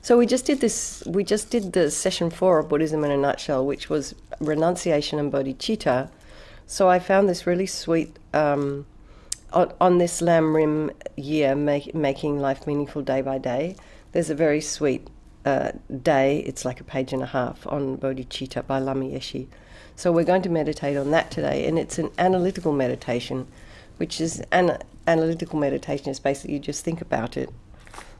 So we just did this. We just did the session 4 of Buddhism in a nutshell, which was renunciation and bodhicitta. So I found this really sweet on this Lam Rim year, making life meaningful day by day. There's a very sweet day. It's like a page and a half on bodhicitta by Lama Yeshe. So we're going to meditate on that today, and it's an analytical meditation, which is analytical meditation is basically you just think about it.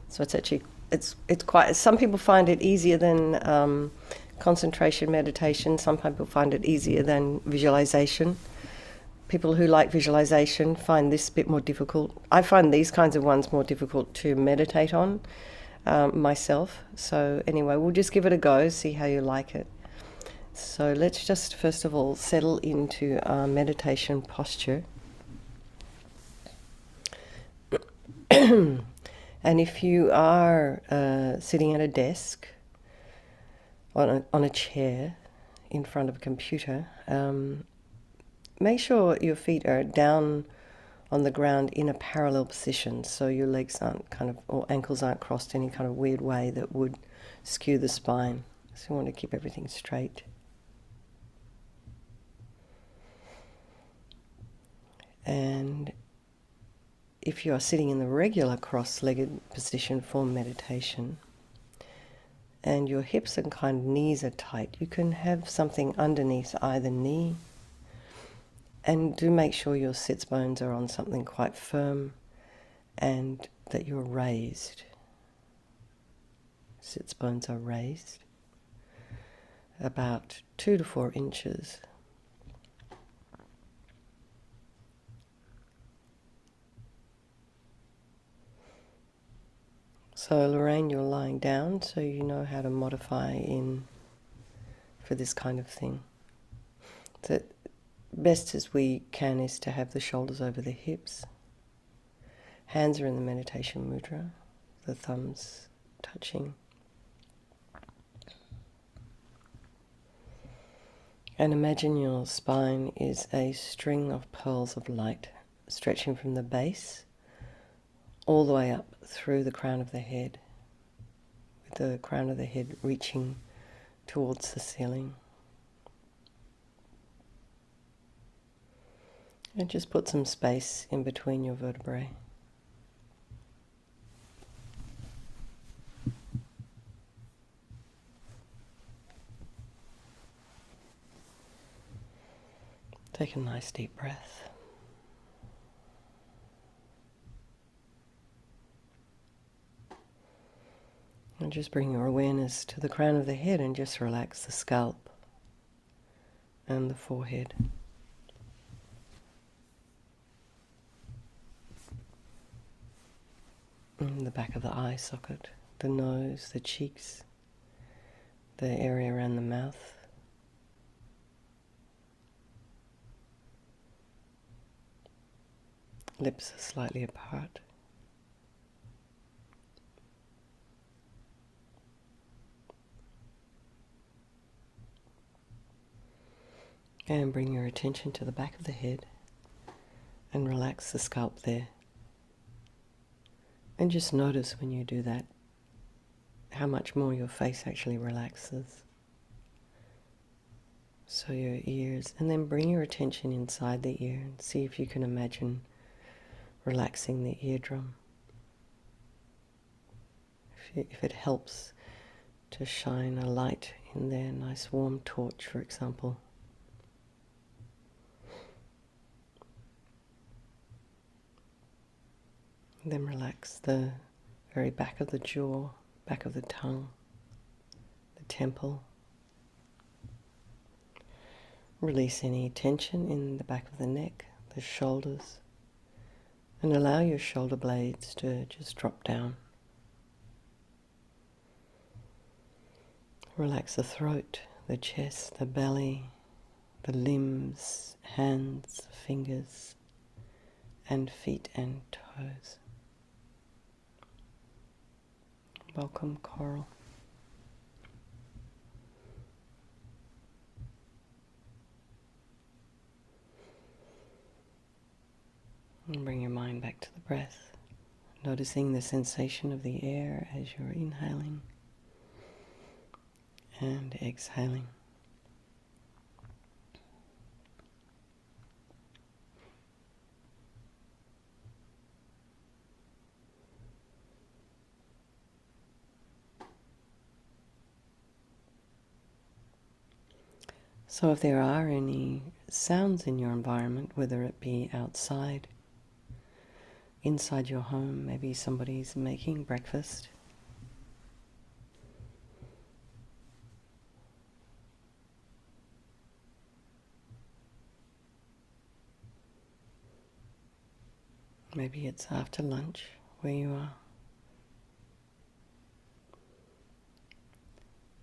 So it's actually it's quite. Some people find it easier than concentration meditation. Some people find it easier than visualization. People who like visualization find this a bit more difficult. I find these kinds of ones more difficult to meditate on myself. So anyway, we'll just give it a go, see how you like it. So let's just first of all settle into our meditation posture. And if you are sitting at a desk, on a chair, in front of a computer, make sure your feet are down on the ground in a parallel position, so your legs aren't or ankles aren't crossed any kind of weird way that would skew the spine. So you want to keep everything straight. And if you are sitting in the regular cross-legged position for meditation, and your hips and kind of knees are tight, you can have something underneath either knee, and do make sure your sits bones are on something quite firm and that you're raised. Sits bones are raised about 2 to 4 inches. So Lorraine, you're lying down, so you know how to modify in for this kind of thing. The best as we can is to have the shoulders over the hips. Hands are in the meditation mudra, the thumbs touching. And imagine your spine is a string of pearls of light stretching from the base all the way up through the crown of the head, with the crown of the head reaching towards the ceiling. And just put some space in between your vertebrae. Take a nice deep breath. And just bring your awareness to the crown of the head and just relax the scalp and the forehead. And the back of the eye socket, the nose, the cheeks, the area around the mouth. Lips are slightly apart. And bring your attention to the back of the head and relax the scalp there. And just notice when you do that how much more your face actually relaxes. So your ears, and then bring your attention inside the ear and see if you can imagine relaxing the eardrum. If it helps to shine a light in there, a nice warm torch, for example. Then relax the very back of the jaw, back of the tongue, the temple. Release any tension in the back of the neck, the shoulders, and allow your shoulder blades to just drop down. Relax the throat, the chest, the belly, the limbs, hands, fingers, and feet and toes. Welcome, Coral. And bring your mind back to the breath, noticing the sensation of the air as you're inhaling and exhaling. So if there are any sounds in your environment, whether it be outside, inside your home, maybe somebody's making breakfast, maybe it's after lunch where you are.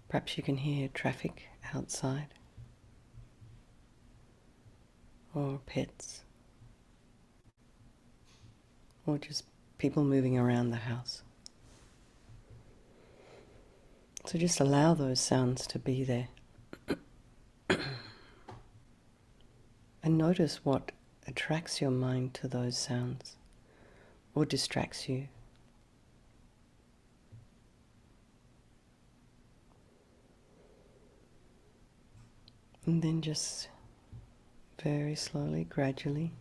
Perhaps you can hear traffic outside, or pets, or just people moving around the house. So just allow those sounds to be there. And notice what attracts your mind to those sounds or distracts you. And then just very slowly, gradually,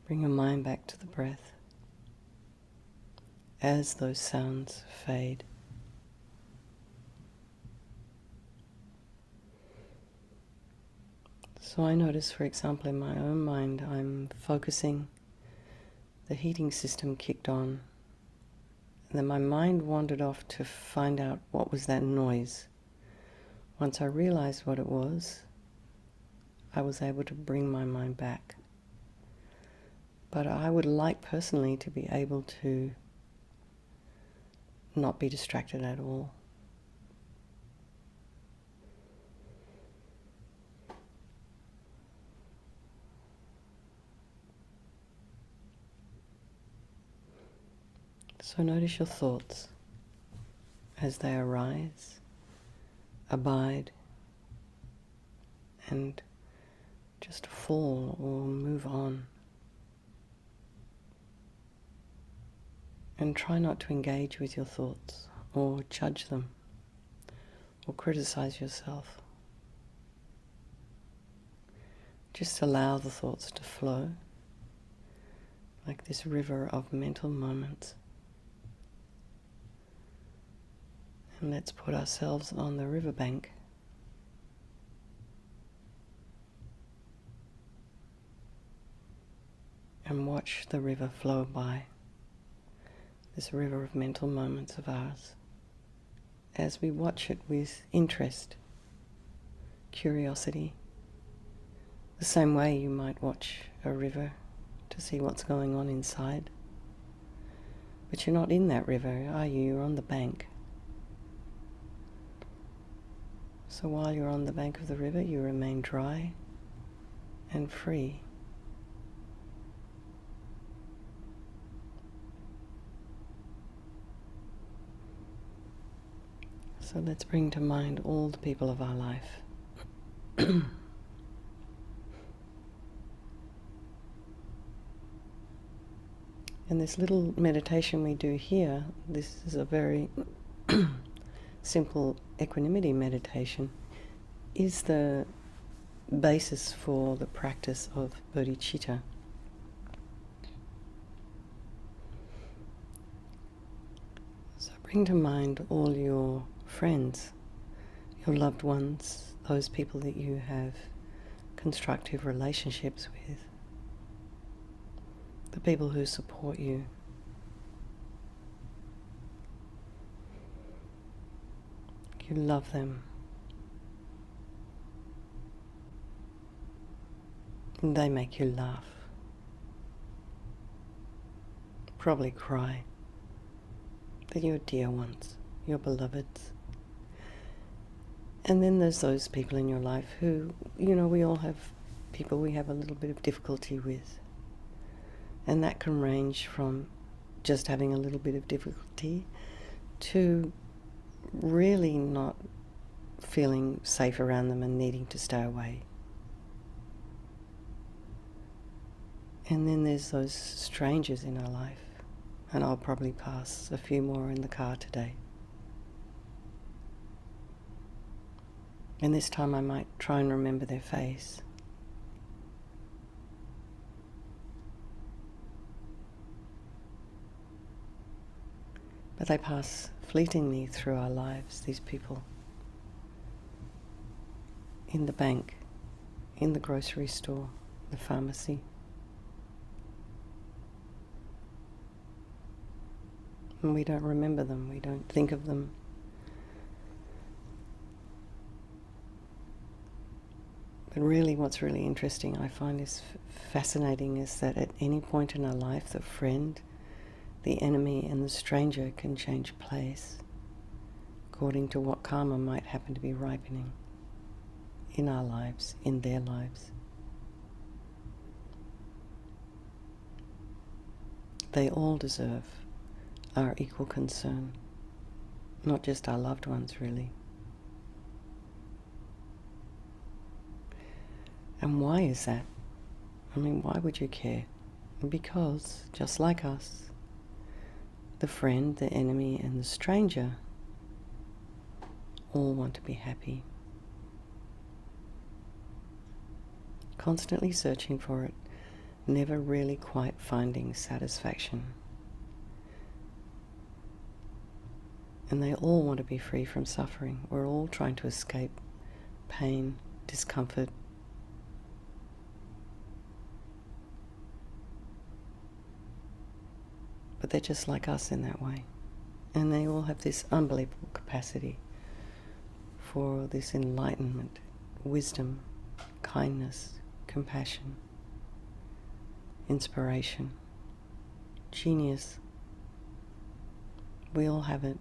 bring your mind back to the breath as those sounds fade. So I notice, for example, in my own mind, I'm focusing, the heating system kicked on, and then my mind wandered off to find out what was that noise. Once I realized what it was, I was able to bring my mind back. But I would like personally to be able to not be distracted at all. So notice your thoughts as they arise, abide, and just fall or move on. And try not to engage with your thoughts or judge them or criticize yourself. Just allow the thoughts to flow like this river of mental moments. And let's put ourselves on the riverbank. And watch the river flow by, this river of mental moments of ours, as we watch it with interest, curiosity, the same way you might watch a river to see what's going on inside. But you're not in that river, are you? You're on the bank. So while you're on the bank of the river, you remain dry and free. So let's bring to mind all the people of our life. And this little meditation we do here, this is a very simple equanimity meditation, is the basis for the practice of bodhicitta. So bring to mind all your friends, your loved ones, those people that you have constructive relationships with, the people who support you. You love them. And they make you laugh. Probably cry. They're your dear ones, your beloveds. And then there's those people in your life who, we all have people we have a little bit of difficulty with. And that can range from just having a little bit of difficulty to really not feeling safe around them and needing to stay away. And then there's those strangers in our life, and I'll probably pass a few more in the car today. And this time I might try and remember their face. But they pass fleetingly through our lives, these people. In the bank, in the grocery store, the pharmacy. And we don't remember them, we don't think of them. But really what's really interesting, I find is fascinating, is that at any point in our life, the friend, the enemy and the stranger can change place according to what karma might happen to be ripening in our lives, in their lives. They all deserve our equal concern, not just our loved ones, really. And why is that? I mean, why would you care? Because, just like us, the friend, the enemy, and the stranger all want to be happy. Constantly searching for it, never really quite finding satisfaction. And they all want to be free from suffering. We're all trying to escape pain, discomfort. But they're just like us in that way. And they all have this unbelievable capacity for this enlightenment, wisdom, kindness, compassion, inspiration, genius. We all have it.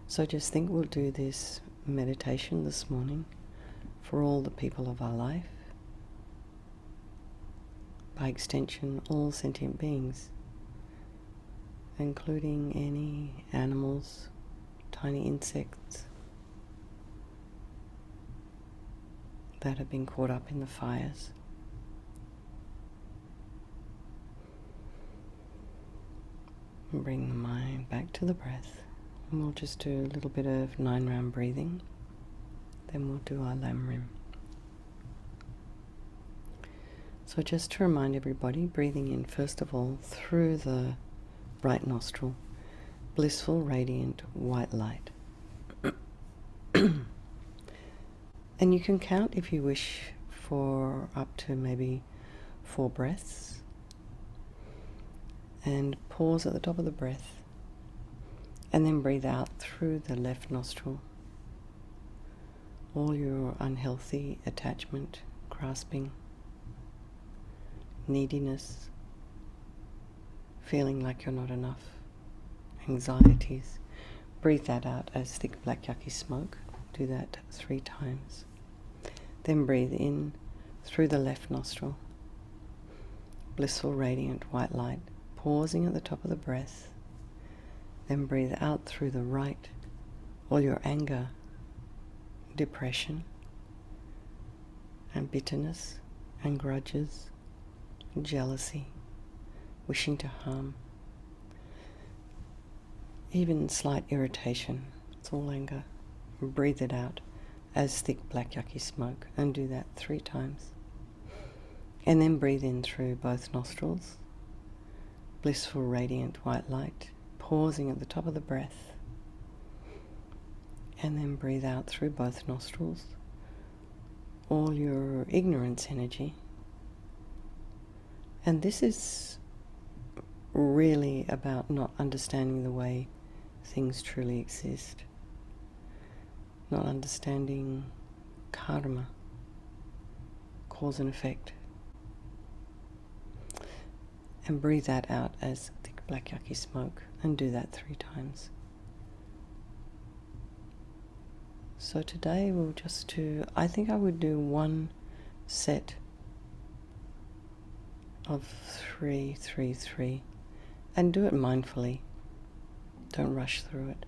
So just think we'll do this meditation this morning for all the people of our life, by extension all sentient beings, including any animals, tiny insects that have been caught up in the fires. And bring the mind back to the breath. And we'll just do a little bit of 9-round breathing. Then we'll do our Lam Rim. So just to remind everybody, breathing in first of all through the right nostril, blissful, radiant, white light. And you can count, if you wish, for up to maybe 4 breaths. And pause at the top of the breath. And then breathe out through the left nostril. All your unhealthy attachment, grasping, neediness, feeling like you're not enough, anxieties. Breathe that out as thick black yucky smoke. Do that 3 times. Then breathe in through the left nostril. Blissful, radiant, white light. Pausing at the top of the breath. Then breathe out through the right. All your anger, depression, and bitterness, and grudges, jealousy, wishing to harm, even slight irritation. It's all anger. Breathe it out as thick black yucky smoke, and do that 3 times. And then breathe in through both nostrils. Blissful, radiant, white light. Pausing at the top of the breath. And then breathe out through both nostrils. All your ignorance energy. And this is really about not understanding the way things truly exist. Not understanding karma, cause and effect. And breathe that out as thick black yucky smoke, and do that 3 times. So today we'll just do, I think I would do 1 set of 3, 3, 3, and do it mindfully. Don't rush through it.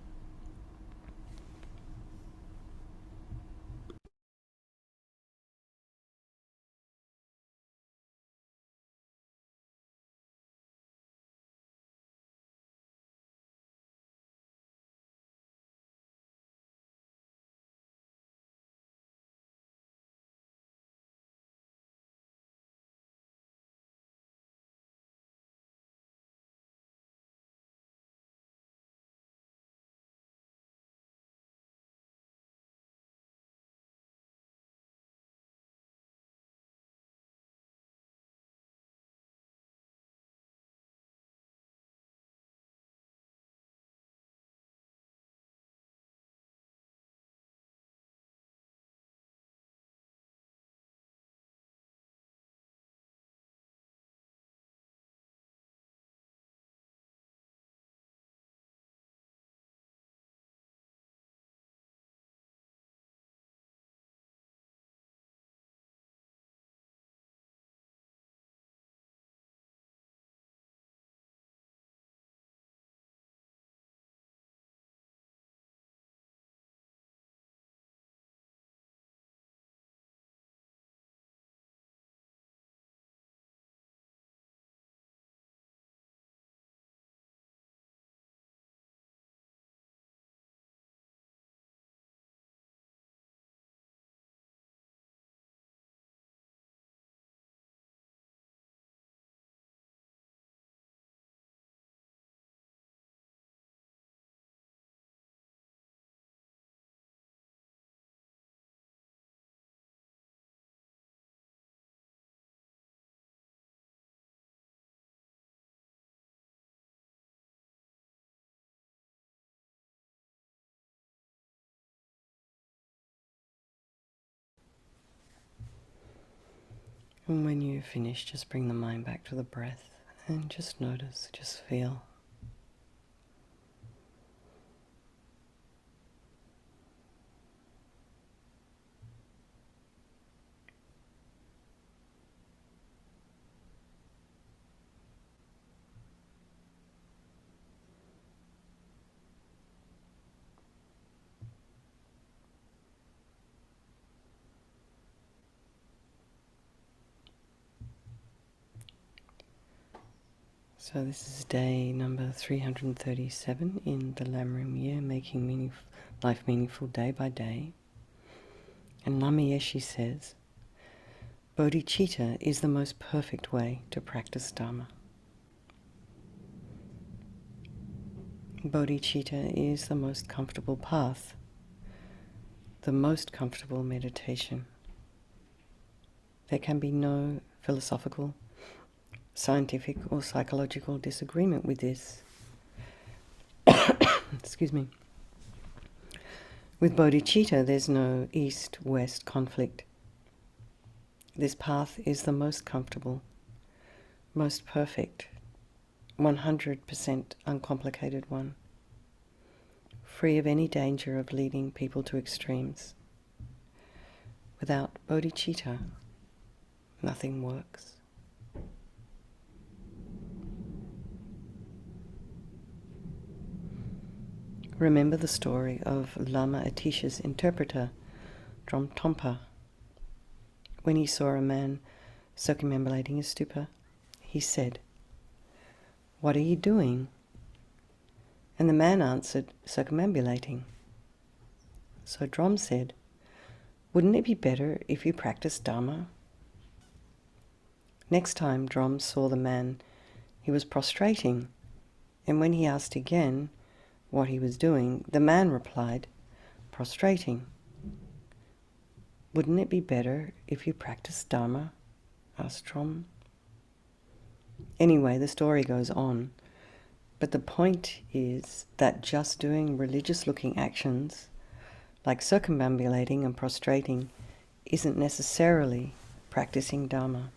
And when you finish, just bring the mind back to the breath and just notice, just feel. So this is day number 337 in the Lamrim year, making life meaningful day by day. And Lama Yeshe says, bodhicitta is the most perfect way to practice Dharma. Bodhicitta is the most comfortable path, the most comfortable meditation. There can be no philosophical, scientific or psychological disagreement with this. Excuse me. With bodhicitta, there's no east-west conflict. This path is the most comfortable, most perfect, 100% uncomplicated one, free of any danger of leading people to extremes. Without bodhicitta, nothing works. Remember the story of Lama Atisha's interpreter, Dromtonpa. When he saw a man circumambulating a stupa, he said, "What are you doing?" And the man answered, "Circumambulating." So Drom said, "Wouldn't it be better if you practiced Dharma?" Next time Drom saw the man, he was prostrating, and when he asked again what he was doing, the man replied, "Prostrating." "Wouldn't it be better if you practiced Dharma?" asked Drom. Anyway, the story goes on, but the point is that just doing religious-looking actions, like circumambulating and prostrating, isn't necessarily practicing Dharma.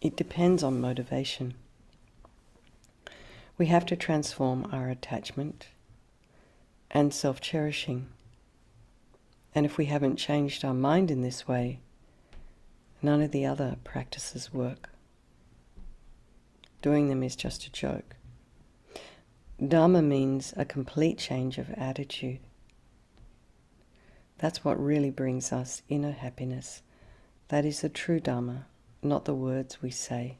It depends on motivation. We have to transform our attachment and self-cherishing. And if we haven't changed our mind in this way, none of the other practices work. Doing them is just a joke. Dharma means a complete change of attitude. That's what really brings us inner happiness. That is the true Dharma, not the words we say.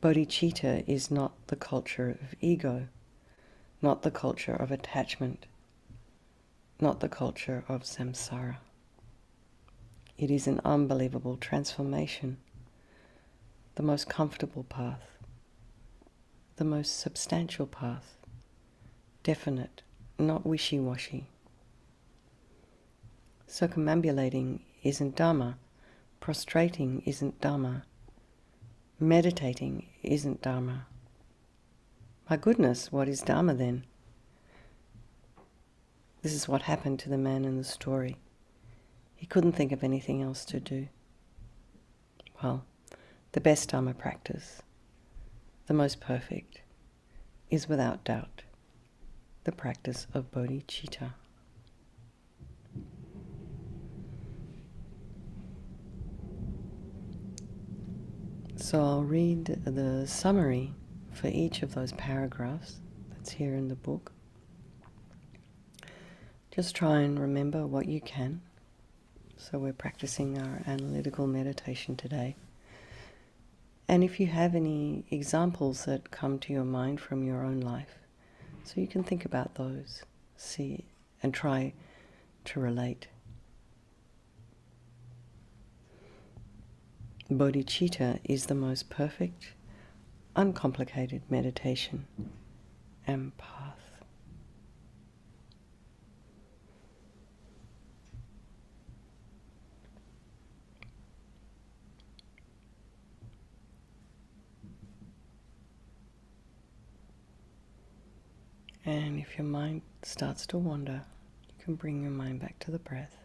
Bodhicitta is not the culture of ego, not the culture of attachment, not the culture of samsara. It is an unbelievable transformation, the most comfortable path, the most substantial path, definite, not wishy-washy. Circumambulating isn't Dharma, prostrating isn't Dharma, meditating isn't Dharma. My goodness, what is Dharma then? This is what happened to the man in the story. He couldn't think of anything else to do. Well, the best Dharma practice, the most perfect, is without doubt the practice of bodhicitta. So I'll read the summary for each of those paragraphs that's here in the book. Just try and remember what you can. So we're practicing our analytical meditation today. And if you have any examples that come to your mind from your own life, so you can think about those, see, and try to relate. Bodhicitta is the most perfect, uncomplicated meditation and path. And if your mind starts to wander, you can bring your mind back to the breath.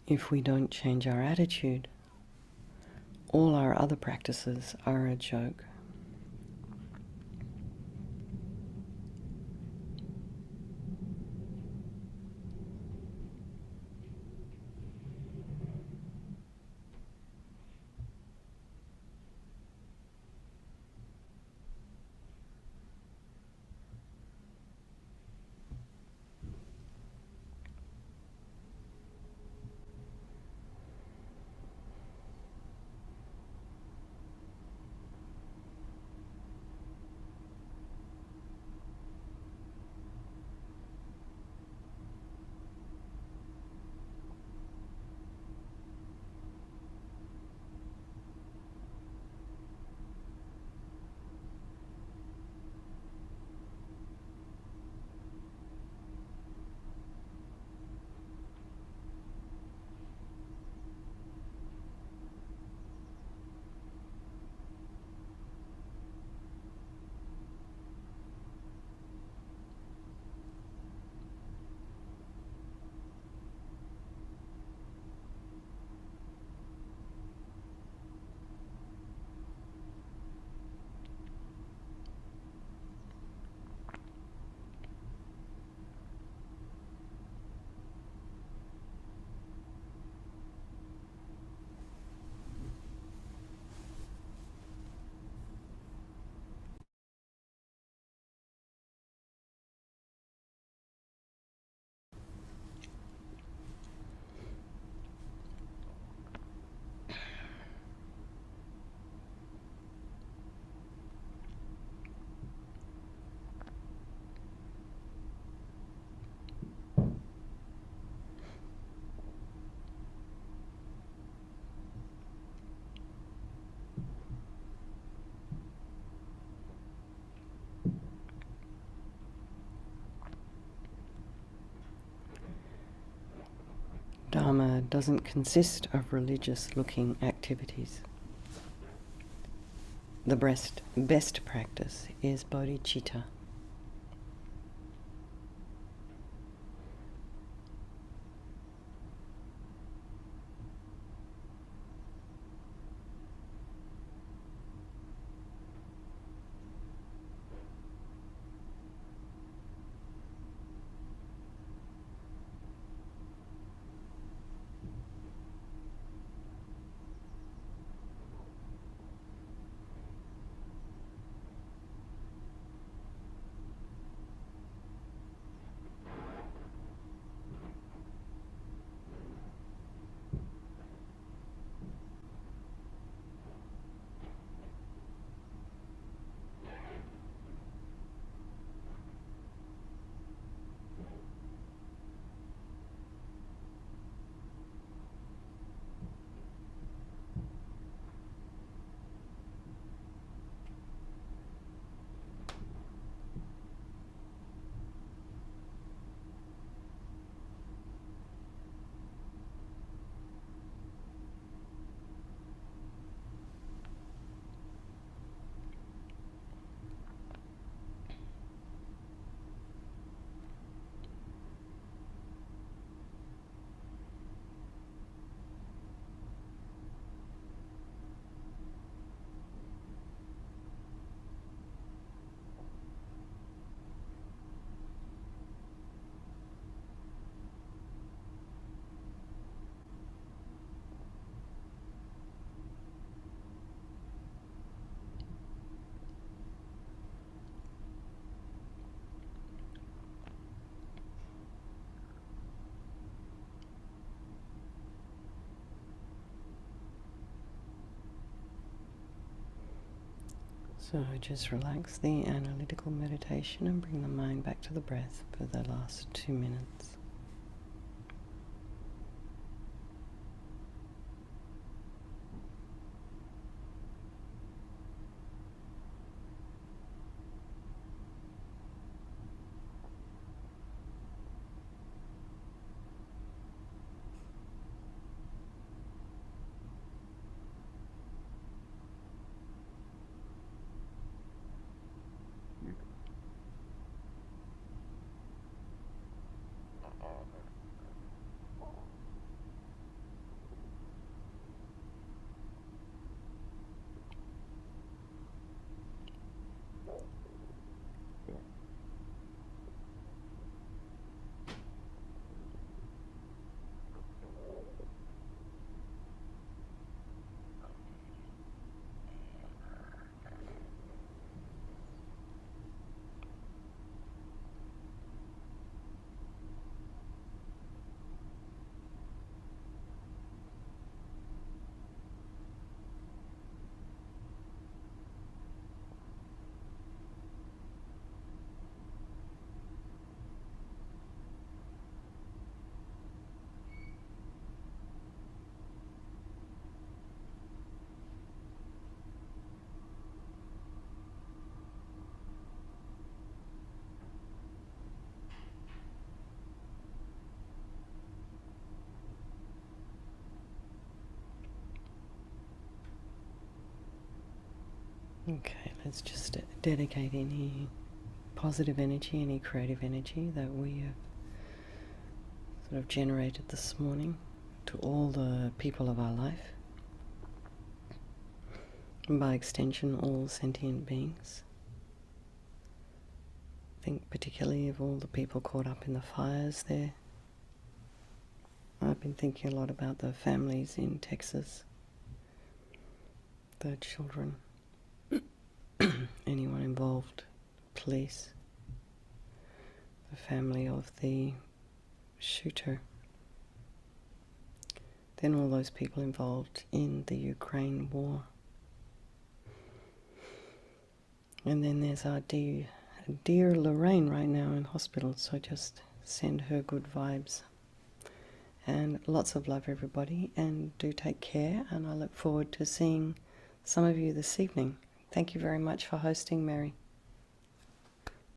if we don't change our attitude, all our other practices are a joke. Dharma doesn't consist of religious-looking activities. The best practice is bodhicitta. So just relax the analytical meditation and bring the mind back to the breath for the last 2 minutes. Okay, let's just dedicate any positive energy, any creative energy that we have sort of generated this morning to all the people of our life, and by extension all sentient beings. Think particularly of all the people caught up in the fires there. I've been thinking a lot about the families in Texas, the children, anyone involved, police, the family of the shooter, then all those people involved in the Ukraine war. And then there's our dear Lorraine right now in hospital, so just send her good vibes. And lots of love, everybody, and do take care, and I look forward to seeing some of you this evening. Thank you very much for hosting, Mary.